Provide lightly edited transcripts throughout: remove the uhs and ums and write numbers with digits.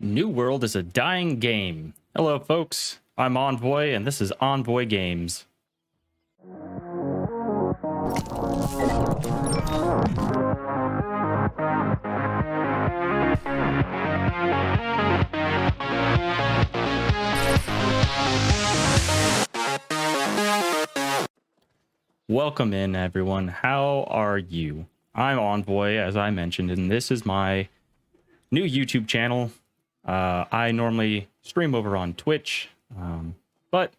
New World is a dying game. Hello, folks. I'm Envoy, and this is Envoy Games. Welcome in, everyone. How are you? I'm Envoy, as I mentioned, and this is my new YouTube channel. I normally stream over on Twitch, but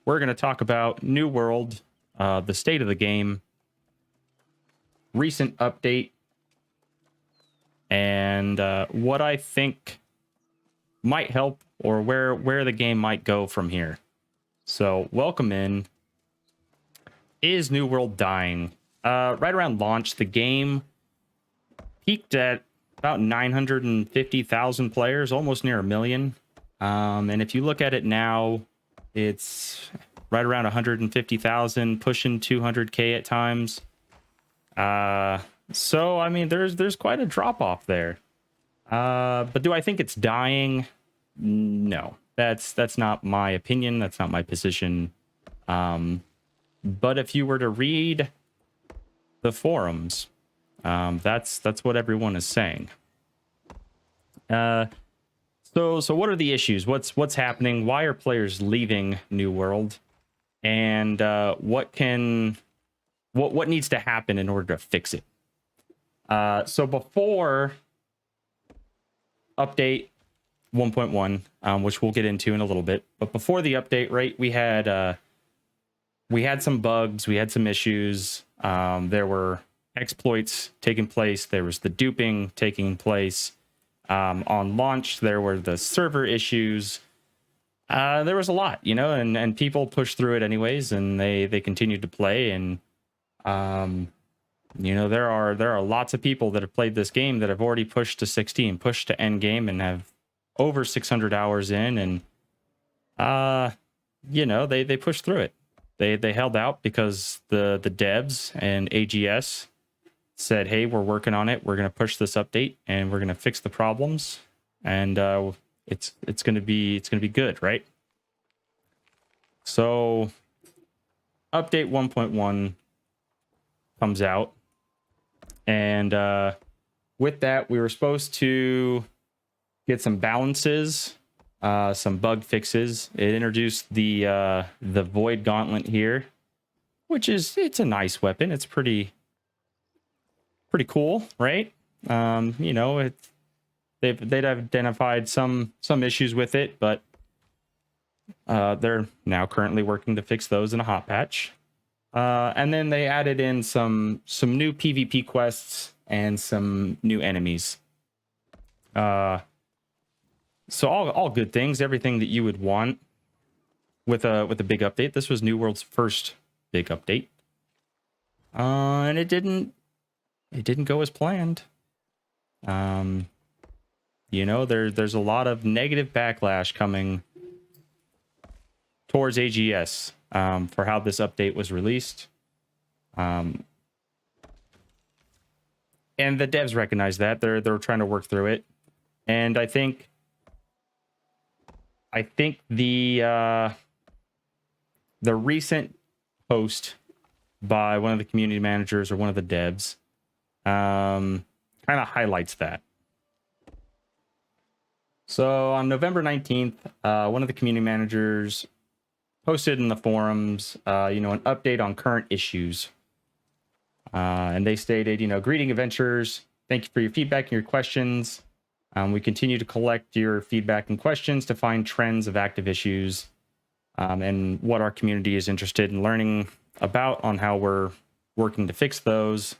we're going to talk about New World, the state of the game, recent update, and what I think might help or where the game might go from here. So, welcome in. Is New World dying? Right around launch, the game peaked at about 950,000 players, almost near 1 million. And if you look at it now, it's right around 150,000, pushing 200K at times. So I mean, there's quite a drop off there. But do I think it's dying? No, that's not my opinion. That's not my position. But if you were to read the forums, that's what everyone is saying. So what are the issues? What's happening? Why are players leaving New World? And what needs to happen in order to fix it? So before update 1.1, which we'll get into in a little bit, but before the update, right, we had some bugs, we had some issues. There were exploits taking place. There was the duping taking place. On launch, there were the server issues. There was a lot, and people pushed through it anyways, and they continued to play. And there are lots of people that have played this game that have already pushed to 16, pushed to end game, and have over 600 hours in, and they pushed through it. They held out because the devs and AGS said, hey, we're working on it. We're going to push this update and we're going to fix the problems. And it's going to be good, right? So update 1.1 comes out. And with that, we were supposed to get some balances, some bug fixes. It introduced the Void Gauntlet here, which it's a nice weapon. It's pretty cool, right? They'd identified some issues with it, but they're now currently working to fix those in a hot patch. And then they added in some new PvP quests and some new enemies. So all good things, everything that you would want with a big update. This was New World's first big update. And it didn't go as planned. There's a lot of negative backlash coming towards AGS for how this update was released. And the devs recognize that. They're trying to work through it. And I think the recent post by one of the community managers or one of the devs kind of highlights that. So on November 19th, one of the community managers posted in the forums, an update on current issues. And they stated, greeting adventurers. Thank you for your feedback and your questions. We continue to collect your feedback and questions to find trends of active issues and what our community is interested in learning about on how we're working to fix those.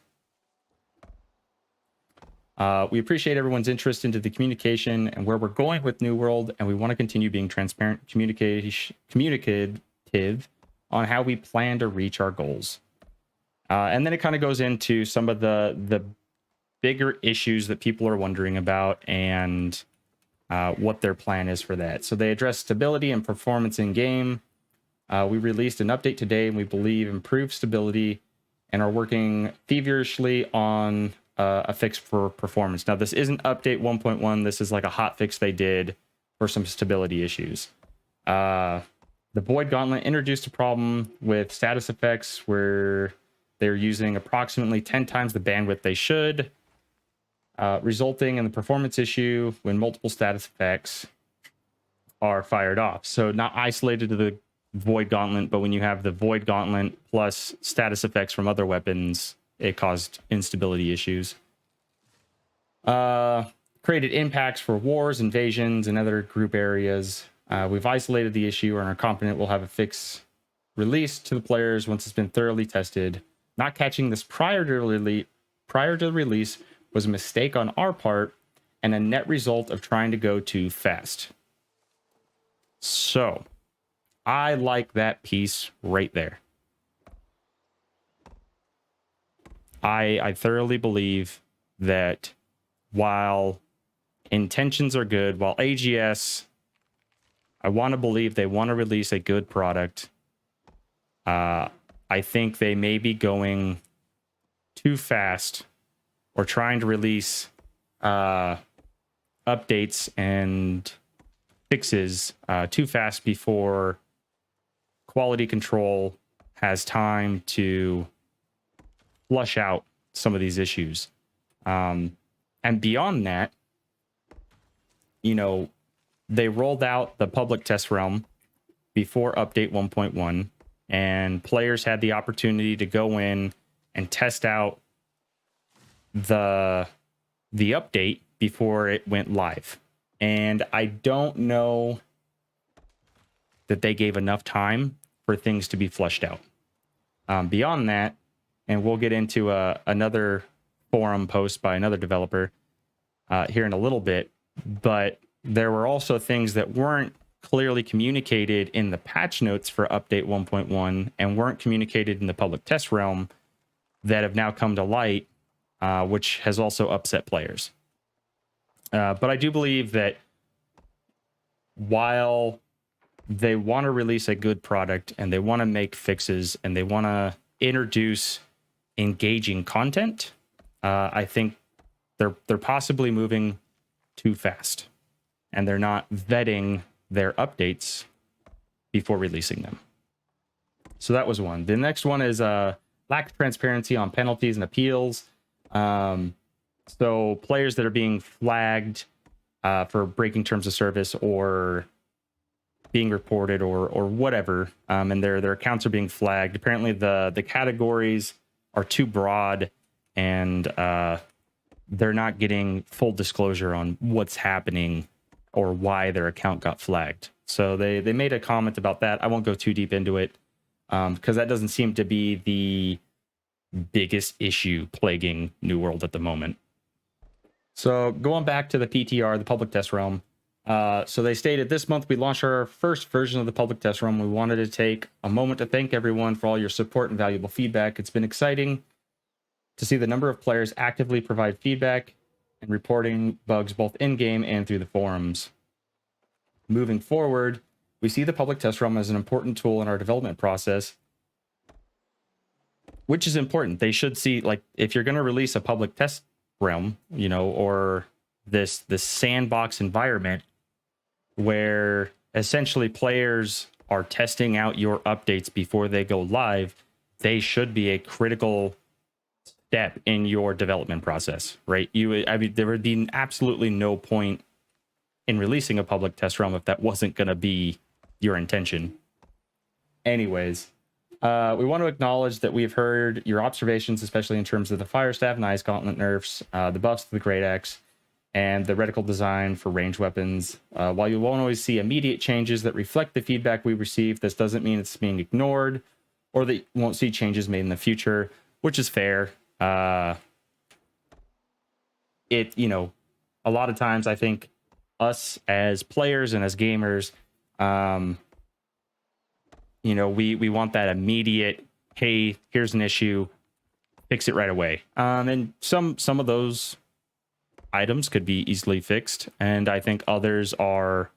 We appreciate everyone's interest into the communication and where we're going with New World, and we want to continue being transparent, communicative on how we plan to reach our goals. And then it kind of goes into some of the bigger issues that people are wondering about and what their plan is for that. So they address stability and performance in game. We released an update today, and we believe improved stability and are working feverishly on a fix for performance. Now, this isn't update 1.1. This is like a hot fix they did for some stability issues. The Void Gauntlet introduced a problem with status effects where they're using approximately 10 times the bandwidth they should, resulting in the performance issue when multiple status effects are fired off. So not isolated to the Void Gauntlet, but when you have the Void Gauntlet plus status effects from other weapons, it caused instability issues. Created impacts for wars, invasions, and other group areas. We've isolated the issue and are confident we'll have a fix released to the players once it's been thoroughly tested. Not catching this prior to release was a mistake on our part and a net result of trying to go too fast. So, I like that piece right there. I thoroughly believe that while intentions are good, while AGS, I want to believe they want to release a good product. I think they may be going too fast or trying to release updates and fixes too fast before quality control has time to flush out some of these issues. And beyond that, you know, they rolled out the public test realm before update 1.1, and players had the opportunity to go in and test out the update before it went live. And I don't know that they gave enough time for things to be flushed out. Beyond that, and we'll get into another forum post by another developer here in a little bit, but there were also things that weren't clearly communicated in the patch notes for update 1.1 and weren't communicated in the public test realm that have now come to light, which has also upset players. But I do believe that while they want to release a good product and they want to make fixes and they want to introduce engaging content, I think they're possibly moving too fast and they're not vetting their updates before releasing them. So that was one. The next one is lack of transparency on penalties and appeals. So players that are being flagged for breaking terms of service or being reported or whatever, and their accounts are being flagged. Apparently the categories are too broad and they're not getting full disclosure on what's happening or why their account got flagged. So they made a comment about that. I won't go too deep into it because that doesn't seem to be the biggest issue plaguing New World at the moment. So going back to the PTR, the public test realm. So they stated, this month we launched our first version of the public test realm. We wanted to take a moment to thank everyone for all your support and valuable feedback. It's been exciting to see the number of players actively provide feedback and reporting bugs both in-game and through the forums. Moving forward, we see the public test realm as an important tool in our development process, which is important. They should see, like, if you're going to release a public test realm, you know, or this sandbox environment where essentially players are testing out your updates before they go live, they should be a critical step in your development process, right? There would be absolutely no point in releasing a public test realm if that wasn't going to be your intention. Anyways, we want to acknowledge that we've heard your observations, especially in terms of the Fire Staff and Ice Gauntlet nerfs, the buffs to the Great Axe, and the reticle design for ranged weapons. While you won't always see immediate changes that reflect the feedback we receive, this doesn't mean it's being ignored or that you won't see changes made in the future, which is fair. You know, a lot of times I think us as players and as gamers, you know, we want that immediate, hey, here's an issue, fix it right away. And some of those items could be easily fixed, and I think others are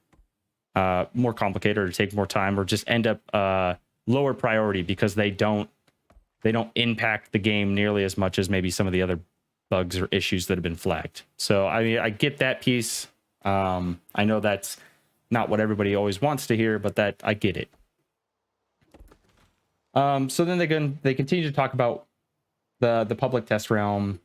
more complicated or take more time or just end up lower priority because they don't impact the game nearly as much as maybe some of the other bugs or issues that have been flagged. So I mean, I get that piece. I know that's not what everybody always wants to hear, but that I get it. So then they continue to talk about the public test realm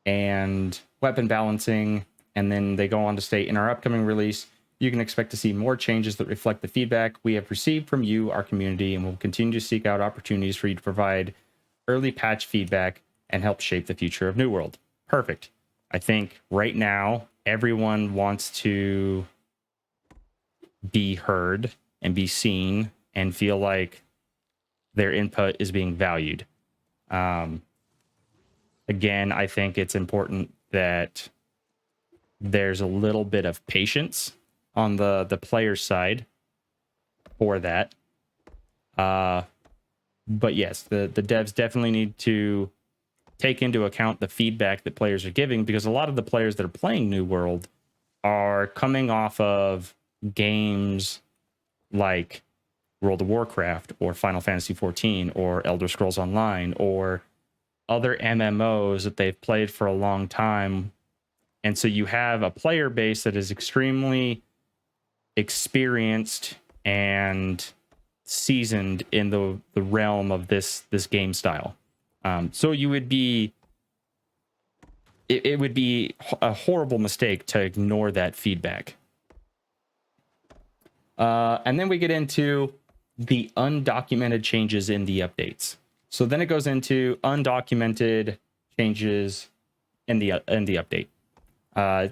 and weapon balancing, and then they go on to state, in our upcoming release, you can expect to see more changes that reflect the feedback we have received from you, our community, and we'll continue to seek out opportunities for you to provide early patch feedback and help shape the future of New World. Perfect. I think right now everyone wants to be heard and be seen and feel like their input is being valued. Again, I think it's important that there's a little bit of patience on the player side for that. But yes, the devs definitely need to take into account the feedback that players are giving, because a lot of the players that are playing New World are coming off of games like World of Warcraft or Final Fantasy XIV or Elder Scrolls Online or other MMOs that they've played for a long time. And so you have a player base that is extremely experienced and seasoned in the realm of this game style. So you would be, it would be a horrible mistake to ignore that feedback. And then we get into the undocumented changes in the updates. So then it goes into undocumented changes in the update.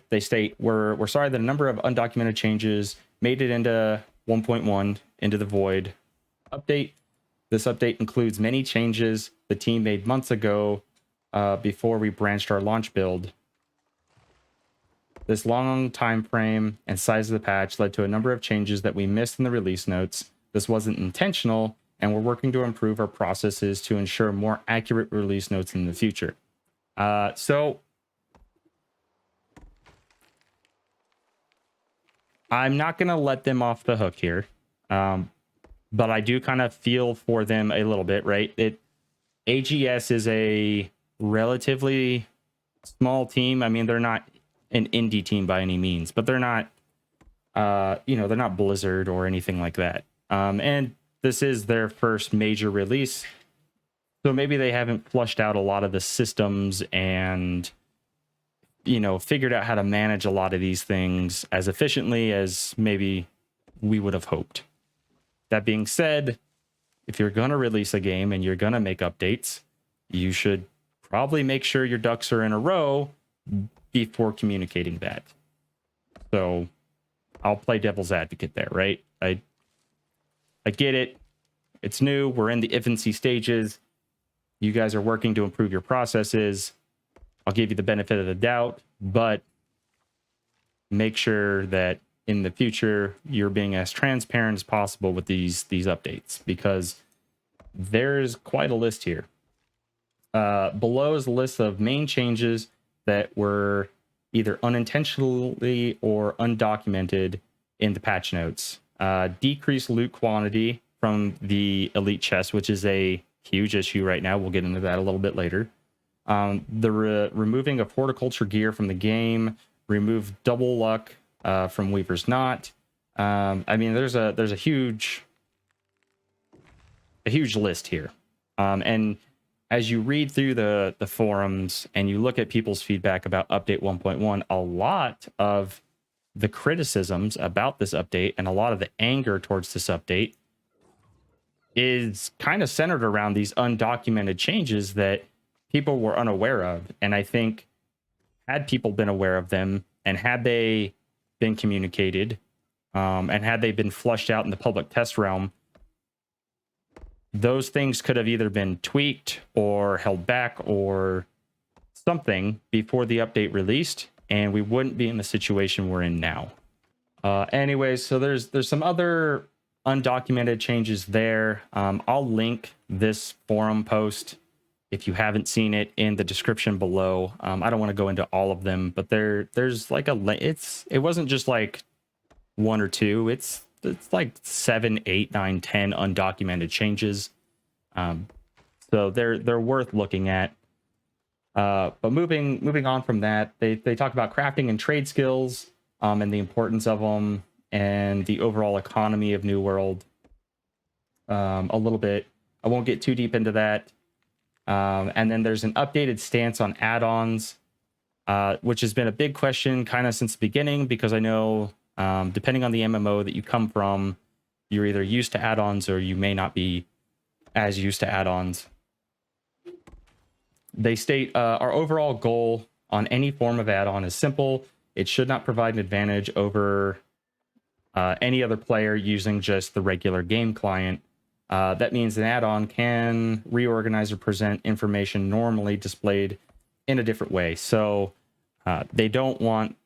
They state, we're sorry that a number of undocumented changes made it into 1.1, into the void update. This update includes many changes the team made months ago before we branched our launch build. This long time frame and size of the patch led to a number of changes that we missed in the release notes. This wasn't intentional, and we're working to improve our processes to ensure more accurate release notes in the future. So I'm not going to let them off the hook here, but I do kind of feel for them a little bit, right? AGS is a relatively small team. I mean, they're not an indie team by any means, but they're not, they're not Blizzard or anything like that. And this is their first major release, so maybe they haven't flushed out a lot of the systems and, figured out how to manage a lot of these things as efficiently as maybe we would have hoped. That being said, if you're going to release a game and you're going to make updates, you should probably make sure your ducks are in a row before communicating that. So I'll play devil's advocate there, right? I get it. It's new. We're in the infancy stages. You guys are working to improve your processes. I'll give you the benefit of the doubt, but make sure that in the future you're being as transparent as possible with these updates, because there's quite a list here. Below is a list of main changes that were either unintentionally or undocumented in the patch notes. Decreased loot quantity from the elite chest, which is a huge issue right now. We'll get into that a little bit later. Removing of horticulture gear from the game, remove double luck from Weaver's Knot. I mean, there's a huge list here. And as you read through the forums and you look at people's feedback about update 1.1, a lot of the criticisms about this update and a lot of the anger towards this update is kind of centered around these undocumented changes that people were unaware of. And I think had people been aware of them, and had they been communicated, and had they been flushed out in the public test realm, those things could have either been tweaked or held back or something before the update released, and we wouldn't be in the situation we're in now. Anyways, so there's some other undocumented changes there. I'll link this forum post if you haven't seen it in the description below. I don't want to go into all of them, but there's like it wasn't just like one or two. It's like 7, 8, 9, 10 undocumented changes. So they're worth looking at. But moving on from that, they talk about crafting and trade skills, and the importance of them, and the overall economy of New World. A little bit. I won't get too deep into that. And then there's an updated stance on add-ons, which has been a big question kind of since the beginning, because I know depending on the MMO that you come from, you're either used to add-ons or you may not be as used to add-ons. They state our overall goal on any form of add-on is simple. It should not provide an advantage over any other player using just the regular game client. That means an add-on can reorganize or present information normally displayed in a different way. So they don't want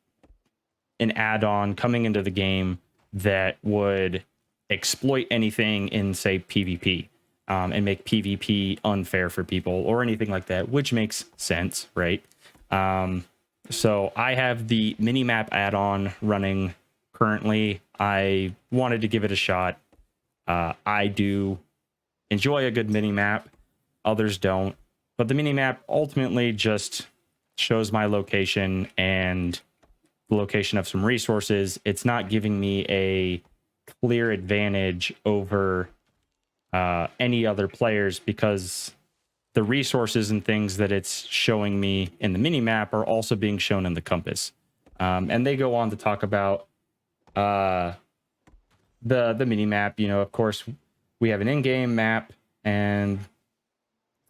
an add-on coming into the game that would exploit anything in, say, PvP. And make PvP unfair for people or anything like that, which makes sense, right? So I have the minimap add-on running currently. I wanted to give it a shot. I do enjoy a good minimap. Others don't. But the minimap ultimately just shows my location and the location of some resources. It's not giving me a clear advantage over any other players, because the resources and things that it's showing me in the minimap are also being shown in the compass. And they go on to talk about the minimap. You know, of course, we have an in-game map, and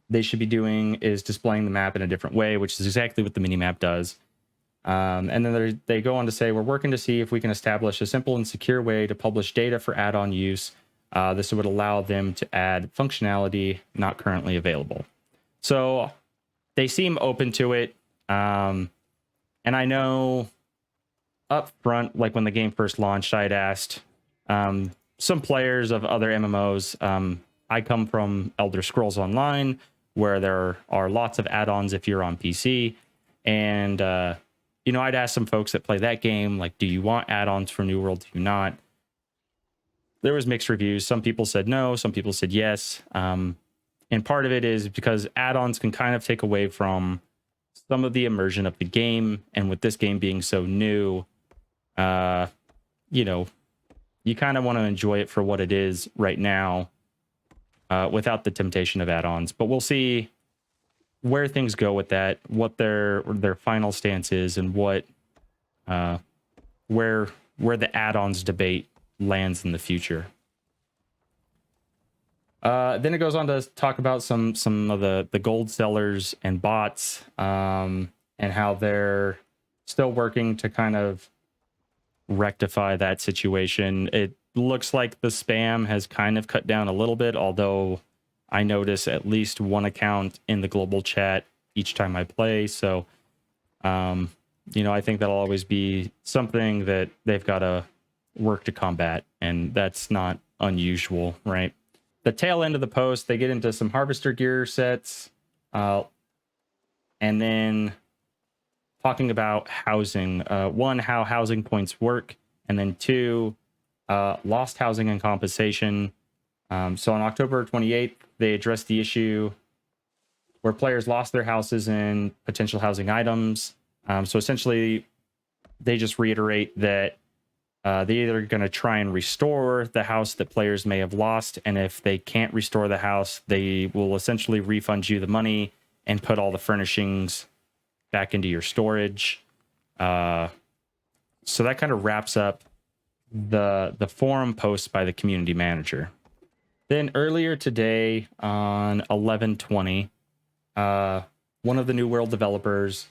they should be doing is displaying the map in a different way, which is exactly what the minimap does. And then they go on to say, we're working to see if we can establish a simple and secure way to publish data for add-on use. This would allow them to add functionality not currently available. So they seem open to it. And I know up front, like when the game first launched, I'd asked some players of other MMOs. I come from Elder Scrolls Online, where there are lots of add-ons if you're on PC. And, you know, I'd ask some folks that play that game, like, do you want add-ons for New World? Do you not? There was mixed reviews. Some people said no, some people said yes. And part of it is because add-ons can kind of take away from some of the immersion of the game. And with this game being so new, you know, you kind of want to enjoy it for what it is right now, without the temptation of add-ons. But we'll see where things go with that, what their final stance is, and what where the add-ons debate lands in the future. Then it goes on to talk about some of the gold sellers and bots, and how they're still working to kind of rectify that situation. It looks like the spam has kind of cut down a little bit, although I notice at least one account in the global chat each time I play. So, you know, I think that'll always be something that they've got to work to combat, and that's not unusual, right? The tail end of the post, they get into some harvester gear sets, and then talking about housing. One, how housing points work, and then two, lost housing and compensation. So on October 28th, they addressed the issue where players lost their houses and potential housing items. So essentially, they just reiterate that they're either going to try and restore the house that players may have lost, and if they can't restore the house, they will essentially refund you the money and put all the furnishings back into your storage. So that kind of wraps up the forum post by the community manager. Then earlier today on 11/20, one of the New World developers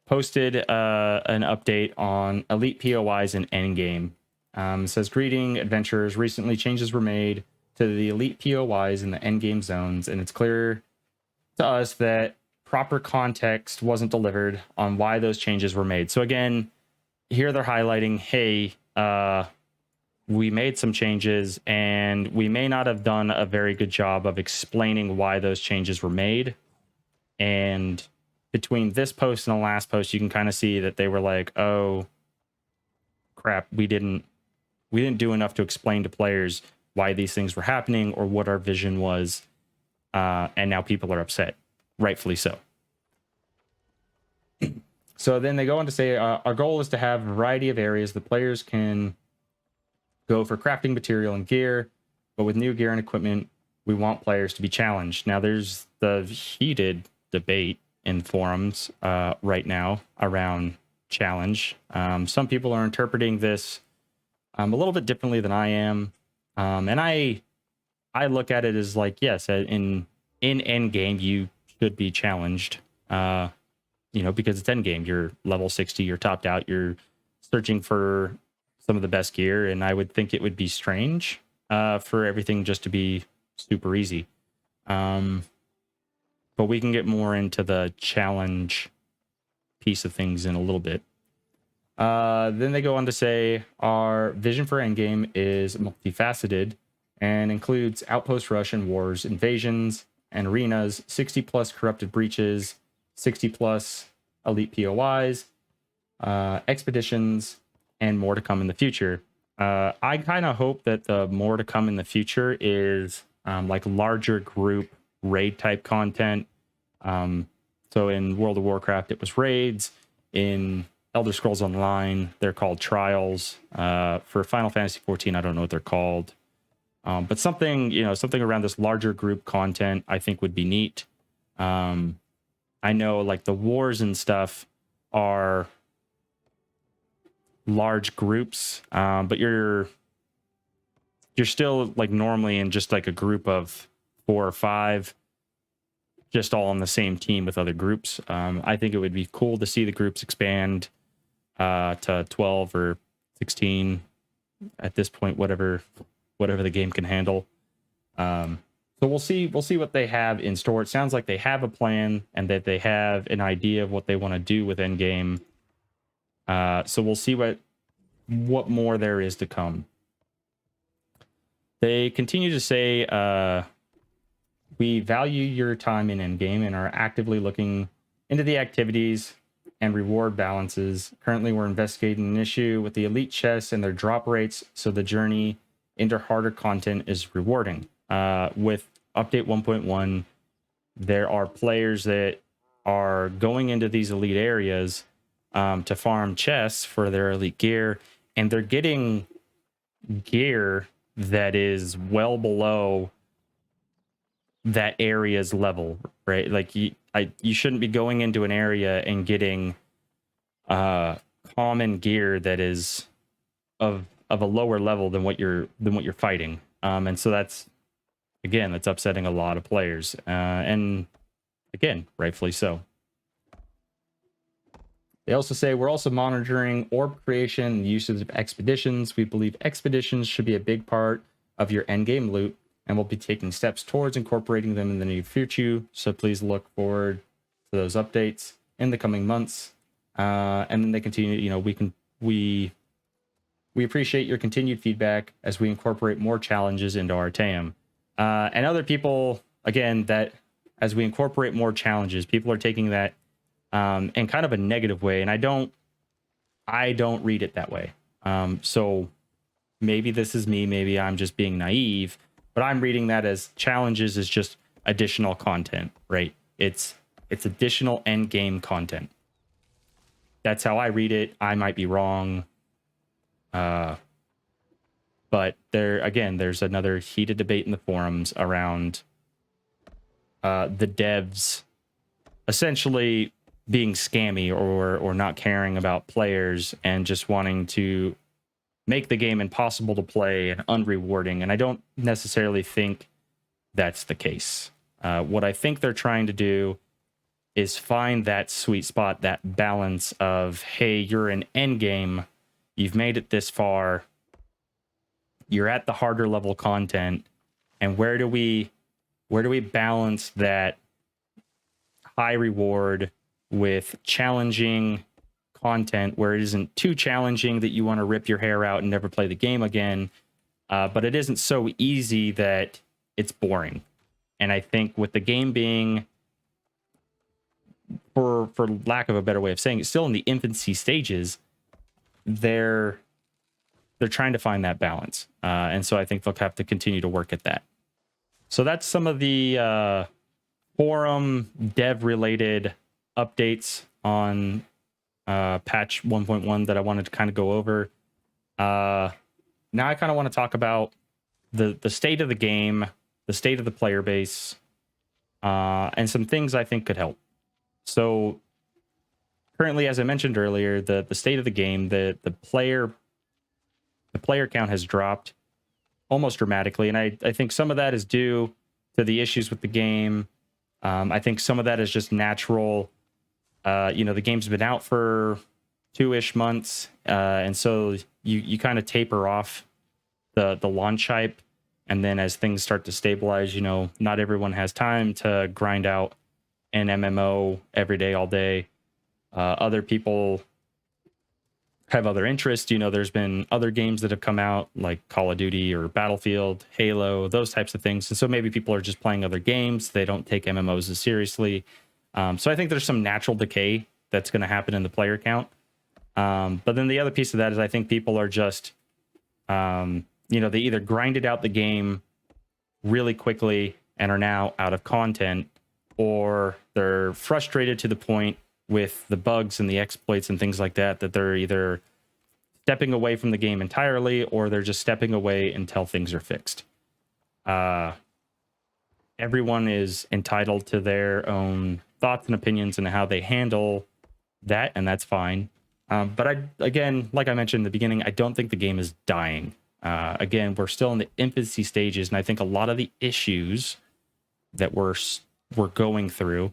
posted an update on elite POIs and endgame. It says, greeting adventurers, recently changes were made to the elite POIs in the endgame zones, and it's clear to us that proper context wasn't delivered on why those changes were made. So again, here they're highlighting, hey, we made some changes, and we may not have done a very good job of explaining why those changes were made. And between this post and the last post, you can kind of see that they were like, oh crap, we didn't do enough to explain to players why these things were happening or what our vision was. And now people are upset, rightfully so. So then they go on to say, our goal is to have a variety of areas the players can go for crafting material and gear, but with new gear and equipment, we want players to be challenged. Now, there's the heated debate in forums right now around challenge. Some people are interpreting this a little bit differently than I am, and I look at it as like, yes, in end game you should be challenged. Because it's end game. You're level 60, you're topped out, you're searching for some of the best gear, and I would think it would be strange for everything just to be super easy. But we can get more into the challenge piece of things in a little bit. Then they go on to say, our vision for endgame is multifaceted and includes outpost rush and wars, invasions and arenas, 60 plus corrupted breaches, 60 plus elite POIs, expeditions, and more to come in the future. I kind of hope that the more to come in the future is like larger group raid type content. So in World of Warcraft, it was raids. In Elder Scrolls Online, they're called trials. For Final Fantasy 14, I don't know what they're called. But something around this larger group content, I think would be neat. I know like the wars and stuff are large groups, but you're still like normally in just like a group of 4 or 5, just all on the same team with other groups. I think it would be cool to see the groups expand to 12 or 16 at this point, whatever the game can handle. So we'll see what they have in store. It sounds like they have a plan and that they have an idea of what they want to do with endgame. So we'll see what more there is to come. They continue to say, we value your time in endgame and are actively looking into the activities and reward balances. Currently, we're investigating an issue with the elite chests and their drop rates, so the journey into harder content is rewarding. With update 1.1, there are players that are going into these elite areas to farm chests for their elite gear, and they're getting gear that is well below that area's level, right? Like you shouldn't be going into an area and getting common gear that is of a lower level than what you're fighting. And so that's upsetting a lot of players. And again, rightfully so. They also say, we're also monitoring orb creation and the usage of expeditions. We believe expeditions should be a big part of your endgame loot, and we'll be taking steps towards incorporating them in the near future. So please look forward to those updates in the coming months. And then they continue, we appreciate your continued feedback as we incorporate more challenges into our TAM. And other people, again, that as we incorporate more challenges, people are taking that in kind of a negative way. And I don't read it that way. So maybe this is me, maybe I'm just being naive, but I'm reading that as challenges is just additional content, right? It's additional end game content. That's how I read it. I might be wrong. But there's another heated debate in the forums around the devs essentially being scammy or not caring about players and just wanting to make the game impossible to play and unrewarding. And I don't necessarily think that's the case. What I think they're trying to do is find that sweet spot, that balance of, hey, you're in endgame, you've made it this far, you're at the harder level content, and where do we balance that high reward with challenging content where it isn't too challenging that you want to rip your hair out and never play the game again, but it isn't so easy that it's boring. And I think with the game being, for lack of a better way of saying it, still in the infancy stages, they're trying to find that balance. And so I think they'll have to continue to work at that. So that's some of the forum dev related updates on patch 1.1 that I wanted to kind of go over. Now I kind of want to talk about the state of the game, the state of the player base, and some things I think could help. So currently, as I mentioned earlier, the state of the game, the player count has dropped almost dramatically, and I think some of that is due to the issues with the game. I think some of that is just natural. The game's been out for 2-ish months, and so you kind of taper off the launch hype, and then as things start to stabilize, not everyone has time to grind out an MMO every day, all day. Other people have other interests. There's been other games that have come out like Call of Duty or Battlefield, Halo, those types of things. And so maybe people are just playing other games. They don't take MMOs as seriously. So I think there's some natural decay that's going to happen in the player count. But then the other piece of that is I think people are just, they either grinded out the game really quickly and are now out of content, or they're frustrated to the point with the bugs and the exploits and things like that they're either stepping away from the game entirely, or they're just stepping away until things are fixed. Everyone is entitled to their own thoughts and opinions and how they handle that, and that's fine. But again, like I mentioned in the beginning, I don't think the game is dying. Again, we're still in the infancy stages, and I think a lot of the issues that we're going through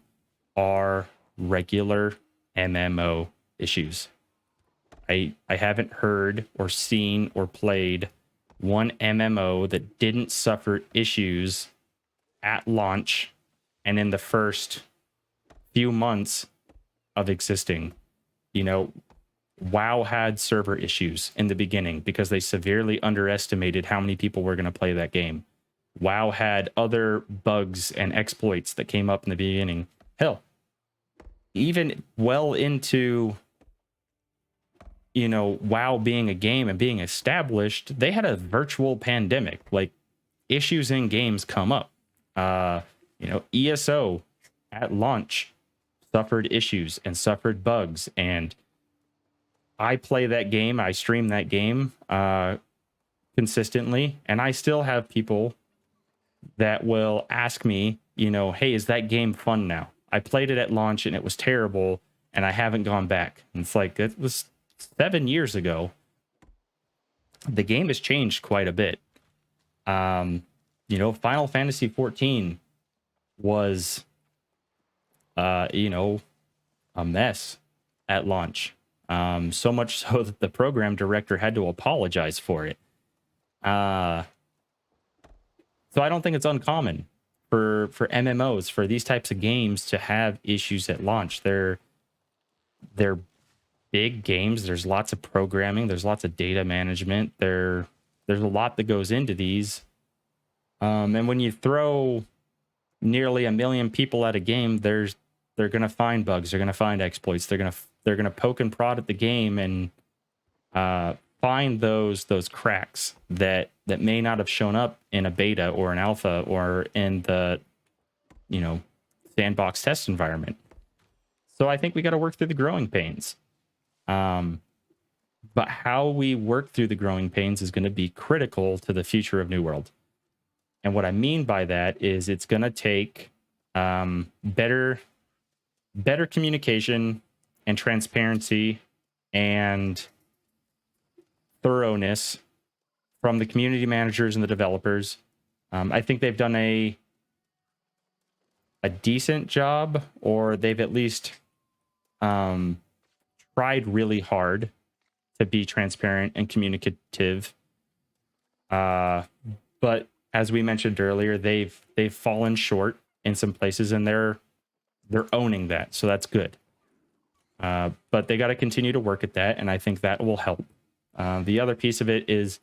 are regular MMO issues. I haven't heard or seen or played one MMO that didn't suffer issues at launch and in the first few months of existing. WoW had server issues in the beginning because they severely underestimated how many people were going to play that game. WoW had other bugs and exploits that came up in the beginning. Hell, even well into, WoW being a game and being established, they had a virtual pandemic. Like, issues in games come up. ESO at launch suffered issues and suffered bugs. And I play that game, I stream that game consistently, and I still have people that will ask me, hey, is that game fun now? I played it at launch and it was terrible, and I haven't gone back. And it's like, it was 7 years ago. The game has changed quite a bit. Final Fantasy 14 was, a mess at launch. So much so that the program director had to apologize for it. So I don't think it's uncommon for MMOs, for these types of games to have issues at launch. They're big games. There's lots of programming. There's lots of data management. There's a lot that goes into these. And when you throw nearly 1 million people at a game, they're going to find bugs. They're going to find exploits. They're going to poke and prod at the game and find those cracks that may not have shown up in a beta or an alpha or in the sandbox test environment. So I think we got to work through the growing pains. But how we work through the growing pains is going to be critical to the future of New World. And what I mean by that is it's going to take better communication and transparency and thoroughness from the community managers and the developers. I think they've done a decent job, or they've at least tried really hard to be transparent and communicative. But as we mentioned earlier, they've fallen short in some places, and they're owning that. So that's good. But they got to continue to work at that, and I think that will help. The other piece of it is,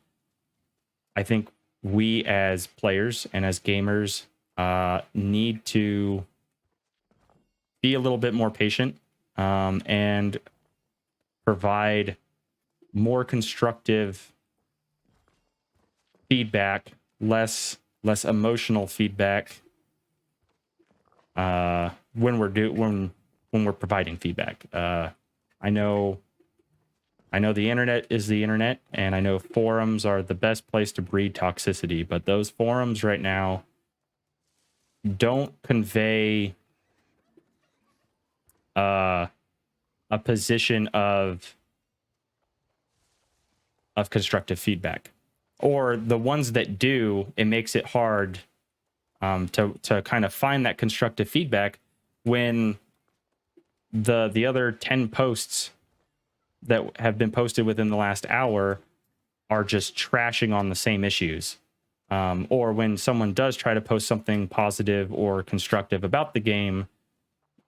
I think we as players and as gamers need to be a little bit more patient and provide more constructive feedback, less emotional feedback when we're providing feedback. I know the internet is the internet, and I know forums are the best place to breed toxicity, but those forums right now don't convey a position of constructive feedback. Or the ones that do, it makes it hard to kind of find that constructive feedback when the other 10 posts that have been posted within the last hour are just trashing on the same issues. Or when someone does try to post something positive or constructive about the game,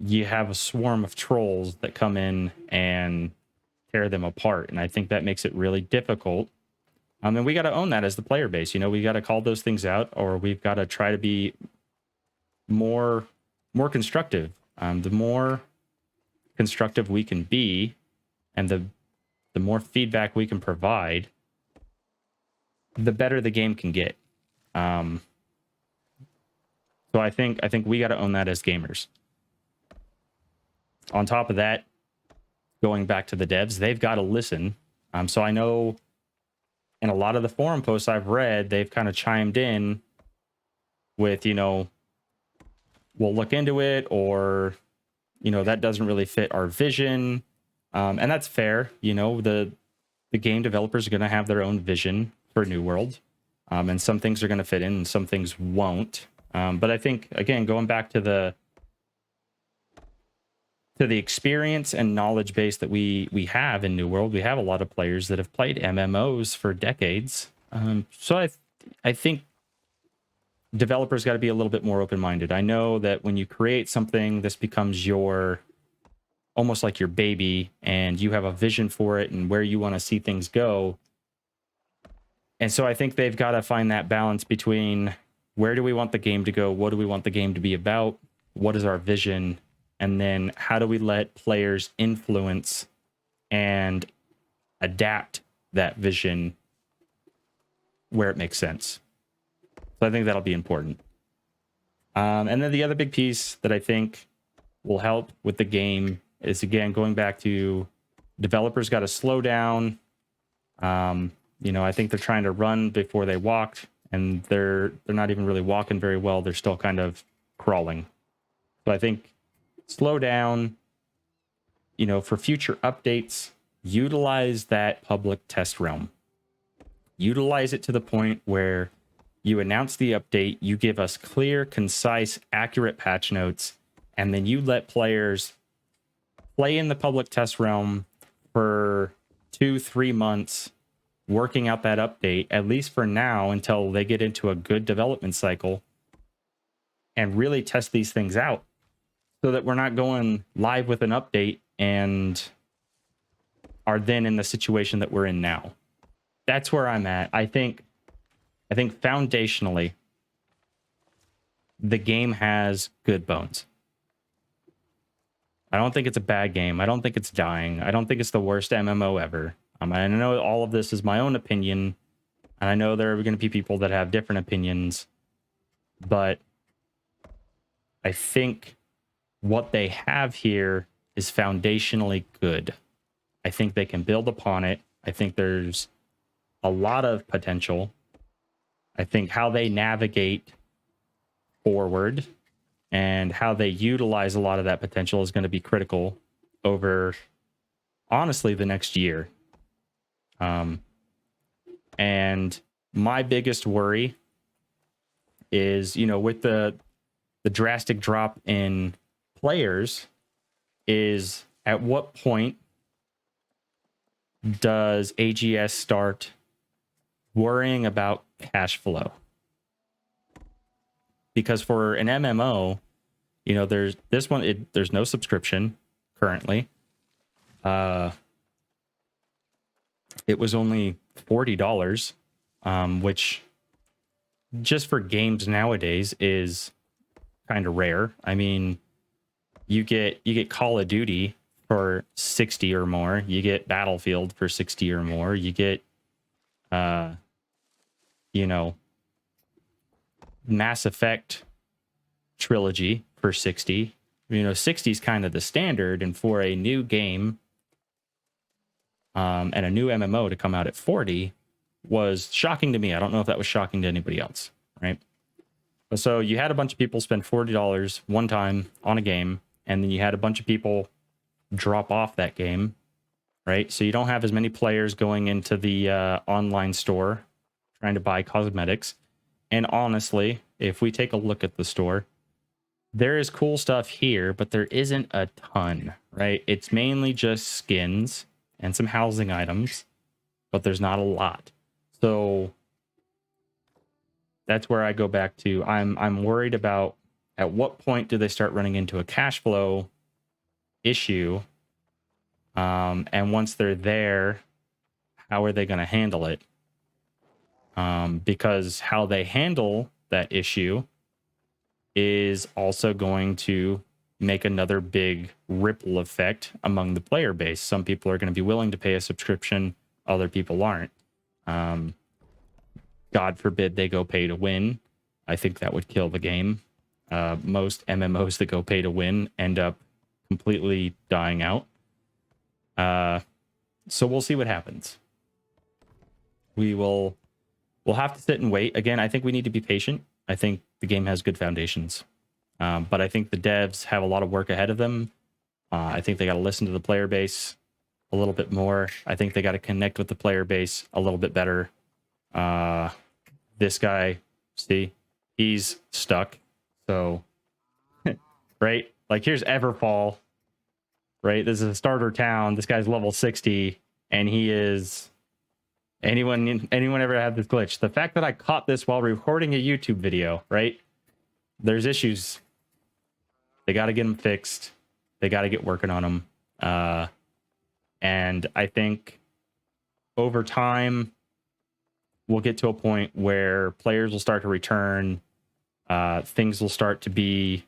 you have a swarm of trolls that come in and tear them apart. And I think that makes it really difficult. And we got to own that as the player base. You know, we got to call those things out, or we've got to try to be more constructive. The more constructive we can be, and the more feedback we can provide, the better the game can get. So I think we got to own that as gamers. On top of that, going back to the devs, they've got to listen. So I know in a lot of the forum posts I've read, they've kind of chimed in with, you know, we'll look into it, or, you know, that doesn't really fit our vision. And that's fair. You know, the game developers are going to have their own vision for New World. And some things are going to fit in and some things won't. But I think, again, going back to the experience and knowledge base that we have in New World, we have a lot of players that have played MMOs for decades. So I think developers got to be a little bit more open-minded. I know that when you create something, this becomes almost like your baby, and you have a vision for it and where you want to see things go. And so I think they've got to find that balance between where do we want the game to go? What do we want the game to be about? What is our vision? And then how do we let players influence and adapt that vision where it makes sense? So I think that'll be important. And then the other big piece that I think will help with the game is, again, going back to developers got to slow down. You know, I think they're trying to run before they walked, and they're not even really walking very well. They're still kind of crawling. So I think slow down, you know, for future updates, utilize that public test realm. Utilize it to the point where you announce the update, you give us clear, concise, accurate patch notes, and then you let players play in the public test realm for 2-3 months, working out that update, at least for now, until they get into a good development cycle, and really test these things out, so that we're not going live with an update and are then in the situation that we're in now. That's where I'm at. I think foundationally, the game has good bones. I don't think it's a bad game. I don't think it's dying. I don't think it's the worst MMO ever. I know all of this is my own opinion, and I know there are going to be people that have different opinions, but I think what they have here is foundationally good. I think they can build upon it. I think there's a lot of potential. I think how they navigate forward and how they utilize a lot of that potential is going to be critical over, honestly, the next year. And my biggest worry is, you know, with the drastic drop in players, is at what point does AGS start worrying about cash flow? Because for an MMO, you know, there's no subscription currently. It was only $40, which just for games nowadays is kind of rare. I mean, you get Call of Duty for 60 or more. You get Battlefield for 60 or more. You get, you know, Mass Effect trilogy for 60. You know, 60 is kind of the standard. And for a new game and a new MMO to come out at 40 was shocking to me. I don't know if that was shocking to anybody else, right? But so you had a bunch of people spend $40 one time on a game, and then you had a bunch of people drop off that game, right? So you don't have as many players going into the online store trying to buy cosmetics. And honestly, if we take a look at the store, there is cool stuff here, but there isn't a ton, right? It's mainly just skins and some housing items, but there's not a lot. So that's where I go back to. I'm worried about at what point do they start running into a cash flow issue? And once they're there, how are they going to handle it? Because how they handle that issue is also going to make another big ripple effect among the player base. Some people are going to be willing to pay a subscription, other people aren't. God forbid they go pay to win. I think that would kill the game. Most MMOs that go pay to win end up completely dying out. So we'll see what happens. We'll have to sit and wait. Again, I think we need to be patient. I think the game has good foundations. But I think the devs have a lot of work ahead of them. I think they got to listen to the player base a little bit more. I think they got to connect with the player base a little bit better. This guy, see, he's stuck. So, right? Like, here's Everfall, right? This is a starter town. This guy's level 60, and he is... Anyone ever had this glitch? The fact that I caught this while recording a YouTube video, right? There's issues. They got to get them fixed. They got to get working on them. And I think over time, we'll get to a point where players will start to return. Things will start to be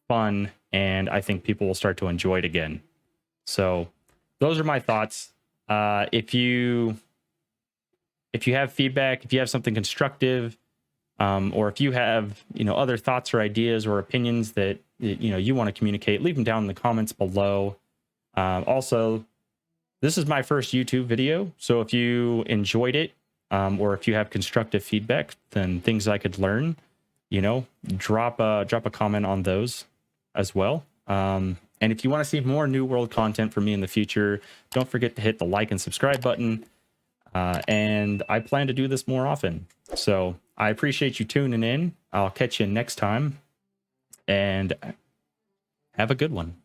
fun, and I think people will start to enjoy it again. So those are my thoughts. If you have feedback, if you have something constructive, or if you have, other thoughts or ideas or opinions that, you want to communicate, leave them down in the comments below. Also, this is my first YouTube video. So if you enjoyed it, or if you have constructive feedback, then things I could learn, drop a comment on those as well. And if you want to see more New World content from me in the future, don't forget to hit the like and subscribe button. And I plan to do this more often. So I appreciate you tuning in. I'll catch you next time, and have a good one.